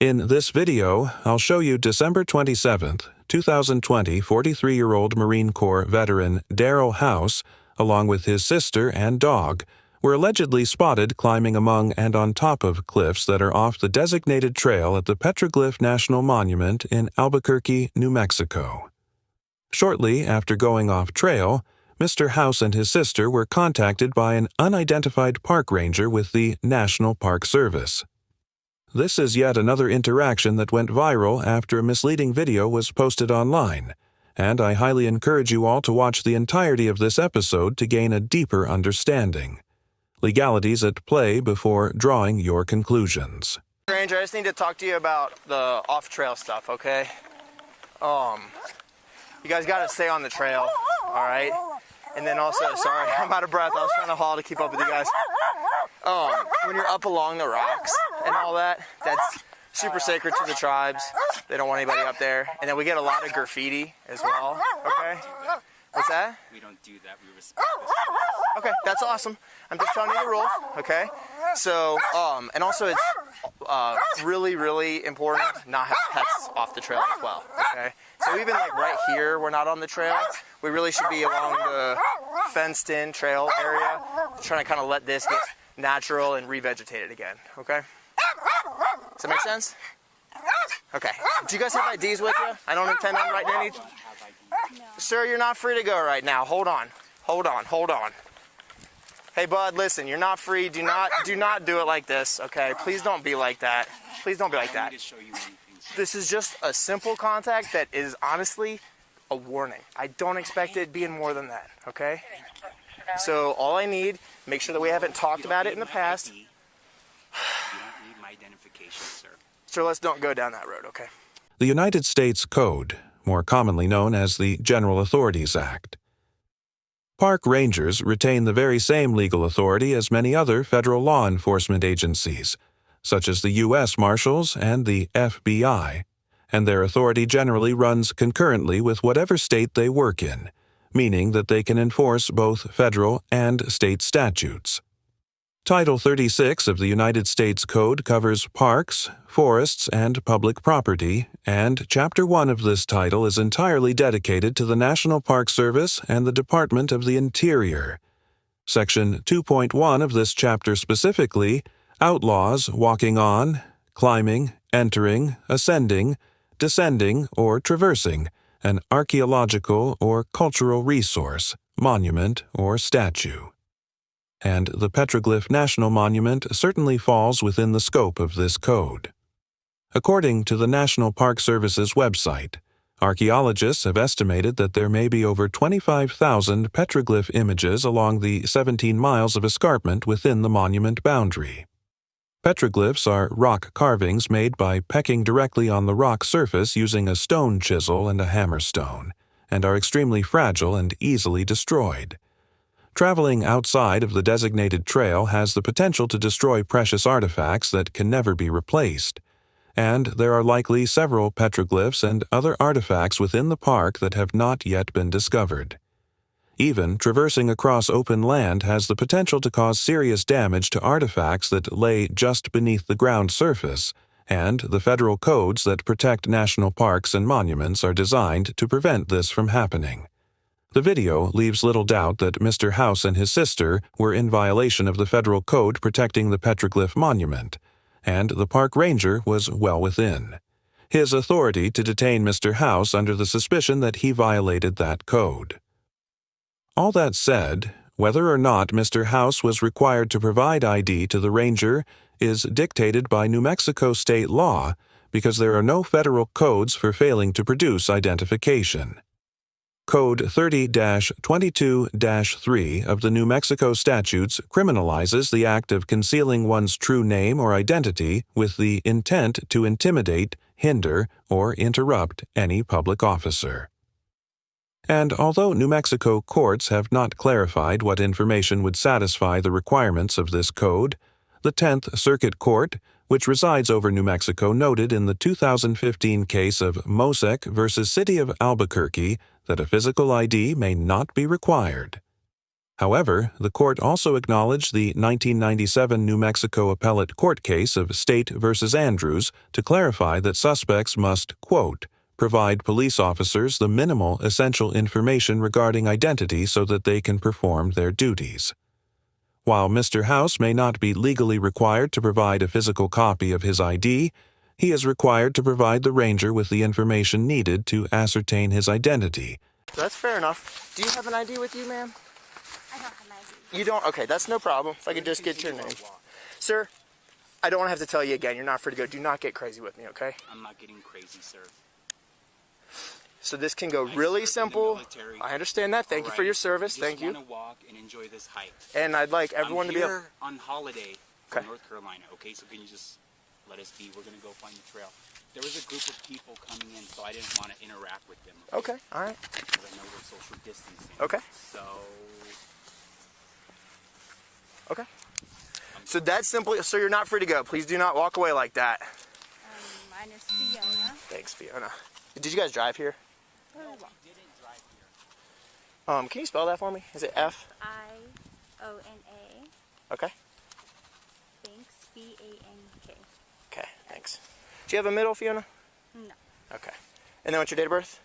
In this video, I'll show you December 27, 2020 43-year-old Marine Corps veteran Daryl House, along with his sister and dog, were allegedly spotted climbing among and on top of cliffs that are off the designated trail at the Petroglyph National Monument in Albuquerque, New Mexico. Shortly after going off trail, Mr. House and his sister were contacted by an unidentified park ranger with the National Park Service. This is yet another interaction that went viral after a misleading video was posted online, and I highly encourage you all to watch the entirety of this episode to gain a deeper understanding. Legalities at play before drawing your conclusions. Ranger, I just need to talk to you about the off-trail stuff, okay? You guys gotta stay on the trail, alright? And then also, sorry, I'm out of breath. I was trying to haul to keep up with you guys. When you're up along the rocks and all that, that's super sacred to the tribes. They don't want anybody up there. And then we get a lot of graffiti as well, okay? What's that? We don't do that. We respect this. Okay, that's awesome. I'm just telling you the rules, okay? So, and also it's really, really important not have pets off the trail as well, okay? So even like right here, we're not on the trail. We really should be along the fenced-in trail area, trying to kind of let this get natural and revegetated again, okay? Does that make sense? Okay. Do you guys have IDs with you? I don't intend on writing any. Sir, you're not free to go right now. Hold on. Hold on. Hold on. Hey, bud, listen, you're not free. Do not do it like this, okay? Please don't be like that. Please don't be like that. This is just a simple contact that is honestly a warning. I don't expect it being more than that, okay? So all I need, make sure that we haven't talked about it in the past. You don't need my identification, sir. So let's don't go down that road, okay? The United States Code, more commonly known as the General Authorities Act. Park rangers retain the very same legal authority as many other federal law enforcement agencies, such as the U.S. Marshals and the FBI, and their authority generally runs concurrently with whatever state they work in, meaning that they can enforce both federal and state statutes. Title 36 of the United States Code covers parks, forests, and public property, and Chapter 1 of this title is entirely dedicated to the National Park Service and the Department of the Interior. Section 2.1 of this chapter specifically outlaws walking on, climbing, entering, ascending, descending, or traversing an archaeological or cultural resource, monument, or statue. And the Petroglyph National Monument certainly falls within the scope of this code. According to the National Park Service's website, archaeologists have estimated that there may be over 25,000 petroglyph images along the 17 miles of escarpment within the monument boundary. Petroglyphs are rock carvings made by pecking directly on the rock surface using a stone chisel and a hammerstone, and are extremely fragile and easily destroyed. Traveling outside of the designated trail has the potential to destroy precious artifacts that can never be replaced, and there are likely several petroglyphs and other artifacts within the park that have not yet been discovered. Even traversing across open land has the potential to cause serious damage to artifacts that lay just beneath the ground surface, and the federal codes that protect national parks and monuments are designed to prevent this from happening. The video leaves little doubt that Mr. House and his sister were in violation of the federal code protecting the Petroglyph Monument, and the park ranger was well within his authority to detain Mr. House under the suspicion that he violated that code. All that said, whether or not Mr. House was required to provide ID to the ranger is dictated by New Mexico state law because there are no federal codes for failing to produce identification. Code 30-22-3 of the New Mexico statutes criminalizes the act of concealing one's true name or identity with the intent to intimidate, hinder, or interrupt any public officer. And although New Mexico courts have not clarified what information would satisfy the requirements of this code, the 10th Circuit Court, which resides over New Mexico, noted in the 2015 case of Mosek v. City of Albuquerque that a physical ID may not be required. However, the court also acknowledged the 1997 New Mexico appellate court case of State versus Andrews to clarify that suspects must, quote, provide police officers the minimal essential information regarding identity so that they can perform their duties. While Mr. House may not be legally required to provide a physical copy of his ID, he is required to provide the ranger with the information needed to ascertain his identity. So that's fair enough. Do you have an ID with you, ma'am? I don't have my ID. You don't? Okay, that's no problem. If I could just get your name. Sir, I don't want to have to tell you again. You're not free to go. Do not get crazy with me, okay? I'm not getting crazy, sir. So this can go really simple. I understand that. Thank you for your service. Thank you. I just want to walk and enjoy this hike. And I'd like everyone to be here on holiday from Okay. North Carolina, okay? So can you just let us be? We're going to go find the trail. There was a group of people coming in, so I didn't want to interact with them. Okay, all right. Because I know we're social distancing. Okay. So, Okay. So that's simply, so you're not free to go. Please do not walk away like that. Mine is Fiona. Thanks, Fiona. Did you guys drive here? didn't drive here. Can you spell that for me? Is it F? Fiona. Okay. Thanks. BANK. Okay, thanks. Do you have a middle, Fiona? No. Okay. And then what's your date of birth?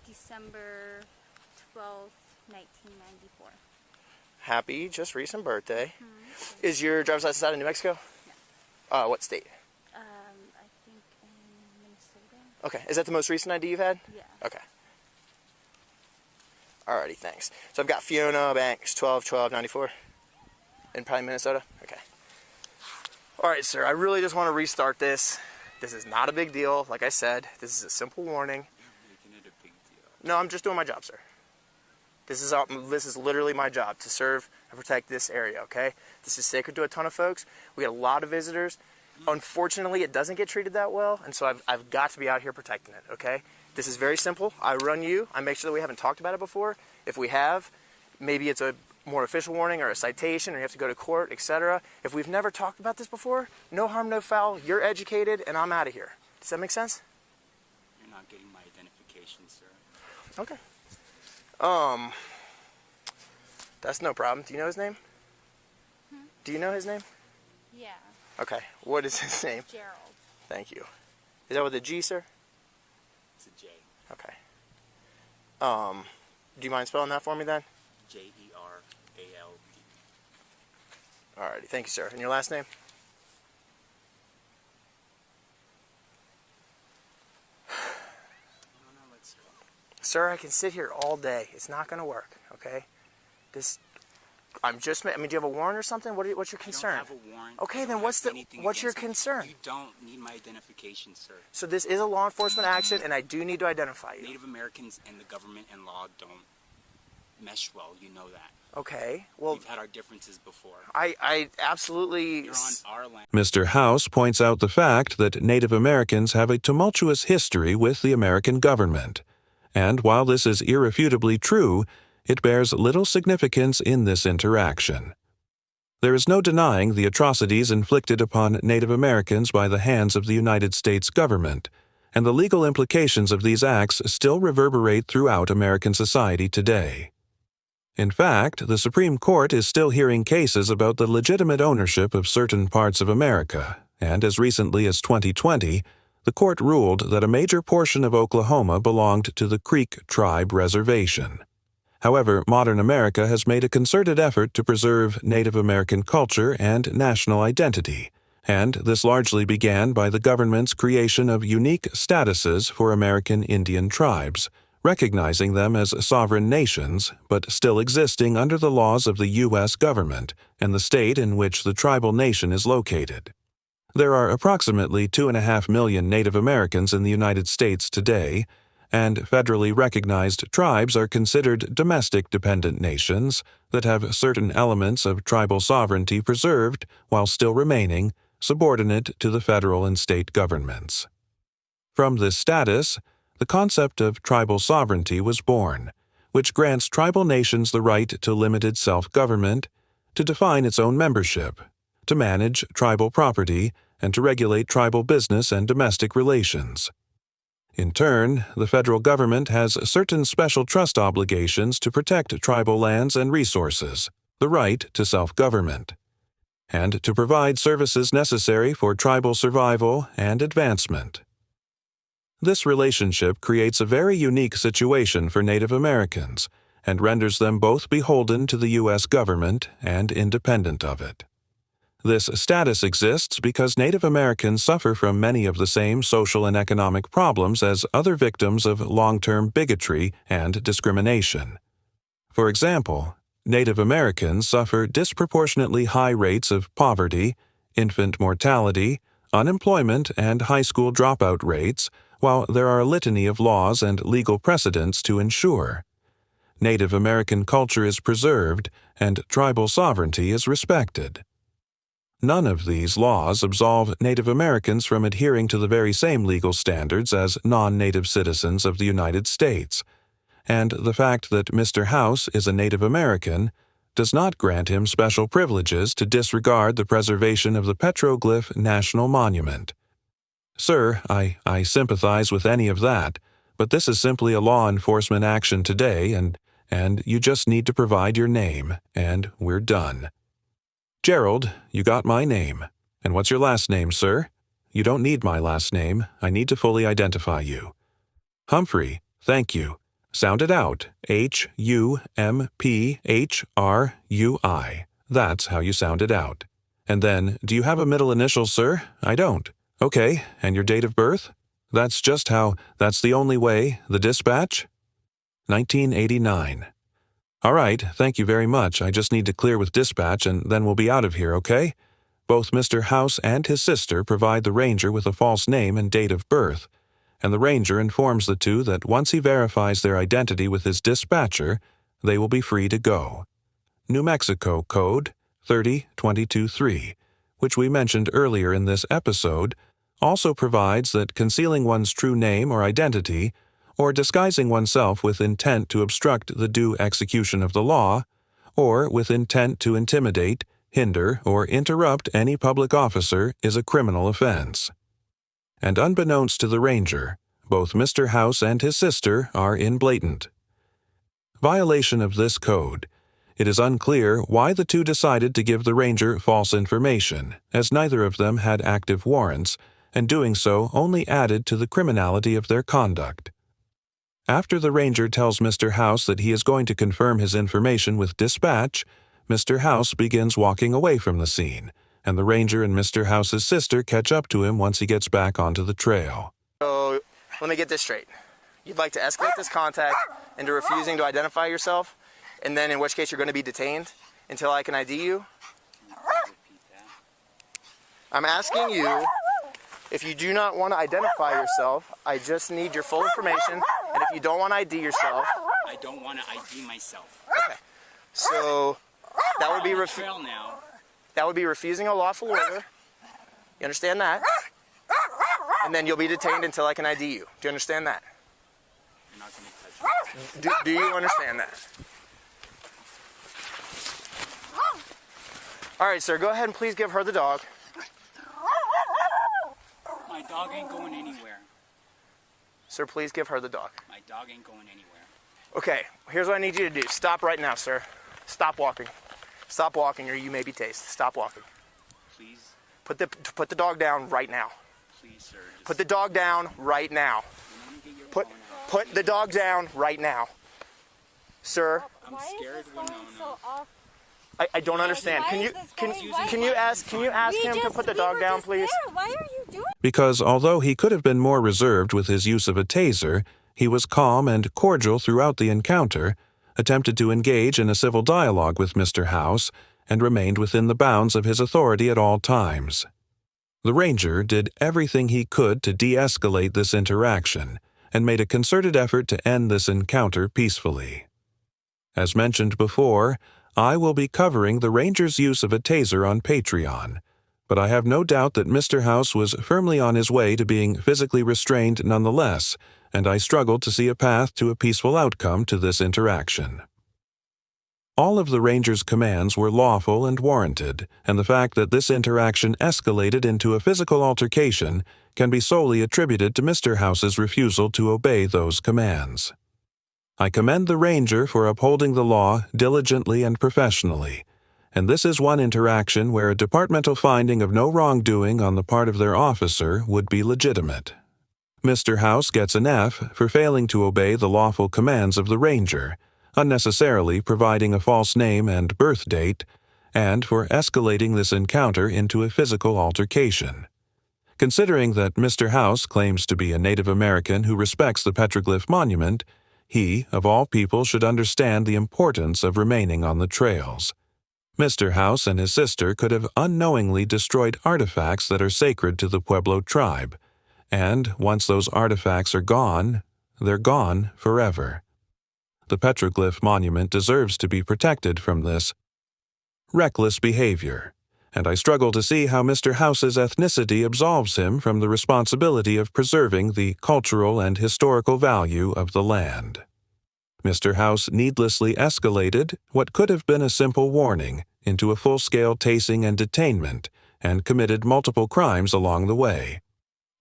December 12th, 1994. Happy, just recent birthday. Is your driver's license out of New Mexico? No. What state? I think in Minnesota. Okay. Is that the most recent ID you've had? Yeah. Okay. Alrighty, thanks. So I've got Fiona Banks, 12/12/94, in probably Minnesota. Okay. All right, sir. I really just want to restart this. This is not a big deal. Like I said, this is a simple warning. You're making it a big deal. No, I'm just doing my job, sir. This is literally my job, to serve and protect this area, okay? This is sacred to a ton of folks. We get a lot of visitors. Unfortunately, it doesn't get treated that well, and so I've got to be out here protecting it, okay? This is very simple. I run you. I make sure that we haven't talked about it before. If we have, maybe it's a more official warning or a citation, or you have to go to court, etc. If we've never talked about this before, no harm, no foul. You're educated, and I'm out of here. Does that make sense? You're not getting my identification, sir. Okay. That's no problem. Do you know his name? Do you know his name? Yeah. Okay. What is his name? Gerald. Thank you. Is that with a G, sir? It's a J. Okay. Do you mind spelling that for me then? Jerd. Alrighty. Thank you, sir. And your last name? No, let's go. Sir, I can sit here all day. It's not going to work, okay? I mean, do you have a warrant or something? What's your concern? I don't have a warrant. Okay, I then don't what's have anything your against you. concern? You don't need my identification, sir. So this is a law enforcement action, and I do need to identify you. Native Americans and the government and law don't mesh well. You know that. Okay, well, We've had our differences before. I absolutely... You're on our land. Mr. House points out the fact that Native Americans have a tumultuous history with the American government. And while this is irrefutably true, it bears little significance in this interaction. There is no denying the atrocities inflicted upon Native Americans by the hands of the United States government, and the legal implications of these acts still reverberate throughout American society today. In fact, the Supreme Court is still hearing cases about the legitimate ownership of certain parts of America, and as recently as 2020, the court ruled that a major portion of Oklahoma belonged to the Creek Tribe Reservation. However, modern America has made a concerted effort to preserve Native American culture and national identity, and this largely began by the government's creation of unique statuses for American Indian tribes, recognizing them as sovereign nations, but still existing under the laws of the U.S. government and the state in which the tribal nation is located. There are approximately 2.5 million Native Americans in the United States today, and federally recognized tribes are considered domestic dependent nations that have certain elements of tribal sovereignty preserved while still remaining subordinate to the federal and state governments. From this status, the concept of tribal sovereignty was born, which grants tribal nations the right to limited self-government, to define its own membership, to manage tribal property, and to regulate tribal business and domestic relations. In turn, the federal government has certain special trust obligations to protect tribal lands and resources, the right to self-government, and to provide services necessary for tribal survival and advancement. This relationship creates a very unique situation for Native Americans and renders them both beholden to the U.S. government and independent of it. This status exists because Native Americans suffer from many of the same social and economic problems as other victims of long-term bigotry and discrimination. For example, Native Americans suffer disproportionately high rates of poverty, infant mortality, unemployment, and high school dropout rates, while there are a litany of laws and legal precedents to ensure. Native American culture is preserved and tribal sovereignty is respected. None of these laws absolve Native Americans from adhering to the very same legal standards as non-native citizens of the United States, and the fact that Mr. House is a Native American does not grant him special privileges to disregard the preservation of the Petroglyph National Monument. Sir, I sympathize with any of that, but this is simply a law enforcement action today, and you just need to provide your name, and we're done. Gerald, you got my name. And what's your last name, sir? You don't need my last name. I need to fully identify you. Humphrey, thank you. Sound it out. H-U-M-P-H-R-U-I. That's how you sound it out. And then, do you have a middle initial, sir? I don't. Okay, and your date of birth? That's the only way. The dispatch? 1989. All right, thank you very much. I just need to clear with dispatch and then we'll be out of here, okay? Both Mr. House and his sister provide the ranger with a false name and date of birth, and the ranger informs the two that once he verifies their identity with his dispatcher, they will be free to go. New Mexico Code 30-22-3, which we mentioned earlier in this episode, also provides that concealing one's true name or identity or disguising oneself with intent to obstruct the due execution of the law, or with intent to intimidate, hinder, or interrupt any public officer is a criminal offense. And unbeknownst to the ranger, both Mr. House and his sister are in blatant violation of this code. It is unclear why the two decided to give the ranger false information, as neither of them had active warrants, and doing so only added to the criminality of their conduct. After the ranger tells Mr. House that he is going to confirm his information with dispatch, Mr. House begins walking away from the scene, and the ranger and Mr. House's sister catch up to him once he gets back onto the trail. So, let me get this straight. You'd like to escalate this contact into refusing to identify yourself, and then in which case you're going to be detained until I can ID you? I'm asking you, if you do not want to identify yourself, I just need your full information, and if you don't want to ID yourself... I don't want to ID myself. Okay. So, that would be that would be refusing a lawful order. You understand that? And then you'll be detained until I can ID you. Do you understand that? You're not going to touch me. Do you understand that? All right, sir, go ahead and please give her the dog. My dog ain't going anywhere. Sir, please give her the dog. My dog ain't going anywhere. Okay, here's what I need you to do. Stop right now, sir. Stop walking. Stop walking or you may be tased. Stop walking. Please. Put the dog down right now. Please, sir. Put the dog down right now. Put the dog down right now. Sir. I'm scared when I don't understand. Can you ask him to put the dog down, please? Why are you doing? Because although he could have been more reserved with his use of a taser, he was calm and cordial throughout the encounter, attempted to engage in a civil dialogue with Mr. House, and remained within the bounds of his authority at all times. The ranger did everything he could to de-escalate this interaction, and made a concerted effort to end this encounter peacefully. As mentioned before, I will be covering the ranger's use of a taser on Patreon, but I have no doubt that Mr. House was firmly on his way to being physically restrained nonetheless, and I struggled to see a path to a peaceful outcome to this interaction. All of the ranger's commands were lawful and warranted, and the fact that this interaction escalated into a physical altercation can be solely attributed to Mr. House's refusal to obey those commands. I commend the ranger for upholding the law diligently and professionally, and this is one interaction where a departmental finding of no wrongdoing on the part of their officer would be legitimate. Mr. House gets an F for failing to obey the lawful commands of the ranger, unnecessarily providing a false name and birth date, and for escalating this encounter into a physical altercation. Considering that Mr. House claims to be a Native American who respects the petroglyph monument, he, of all people, should understand the importance of remaining on the trails. Mr. House and his sister could have unknowingly destroyed artifacts that are sacred to the Pueblo tribe, and once those artifacts are gone, they're gone forever. The petroglyph monument deserves to be protected from this reckless behavior, and I struggle to see how Mr. House's ethnicity absolves him from the responsibility of preserving the cultural and historical value of the land. Mr. House needlessly escalated what could have been a simple warning into a full-scale tasing and detainment, and committed multiple crimes along the way.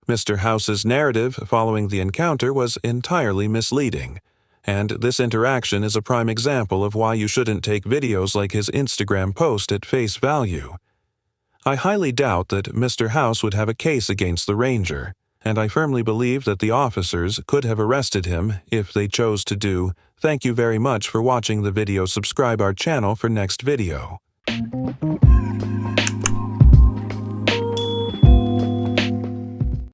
Mr. House's narrative following the encounter was entirely misleading, and this interaction is a prime example of why you shouldn't take videos like his Instagram post at face value. I highly doubt that Mr. House would have a case against the ranger, and I firmly believe that the officers could have arrested him if they chose to do. Thank you very much for watching the video. Subscribe our channel for next video.